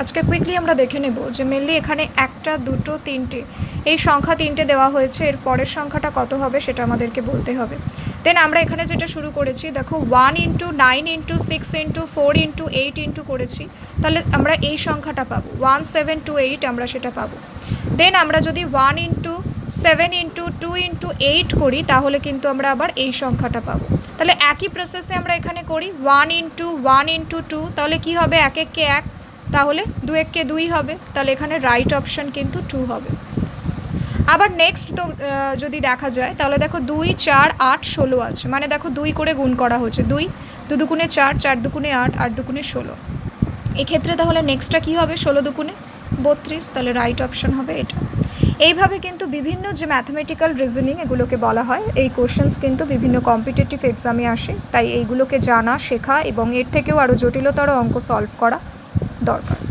আজকে কুইকলি আমরা দেখে নেব যে মেনলি এখানে একটা দুটো তিনটে এই সংখ্যা তিনটে দেওয়া হয়েছে, এর পরের সংখ্যাটা কত হবে সেটা আমাদেরকে বলতে হবে। দেন আমরা এখানে যেটা শুরু করেছি দেখো 1 into 9 into 6 into 4 into 8 into করেছি, তাহলে আমরা এই সংখ্যাটা পাবো 1728, আমরা সেটা পাবো। দেন আমরা যদি 1 ইন্টু 7 ইন্টু 2 ইন্টু 8 করি তাহলে কিন্তু আমরা আবার এই সংখ্যাটা পাবো। তাহলে একই প্রসেসে আমরা এখানে করি 1 ইন্টু 1 ইন্টু 2, তাহলে কি হবে 1 1 কে 1, তাহলে 2 1 কে 2 হবে, তাহলে এখানে রাইট অপশান কিন্তু 2 হবে। আবার নেক্সট তো যদি দেখা যায় তাহলে দেখো 2 4 8 16 আছে, মানে দেখো 2 করে গুণ করা হচ্ছে, 2 2 দুগুণে 4, 4 দুগুণে 8, 8 দুগুণে 16। এক্ষেত্রে তাহলে নেক্সটটা কী হবে 16 দুগুণে 32, তাহলে রাইট অপশান হবে এটা। এইভাবে কিন্তু বিভিন্ন যে ম্যাথমেটিক্যাল রিজনিং এগুলোকে বলা হয়, এই কোশ্চেন্স কিন্তু বিভিন্ন কম্পিটিটিভ এক্সামে আসে, তাই এইগুলোকে জানা শেখা এবং এর থেকেও আরও জটিলতর অঙ্ক সলভ করা দরকার।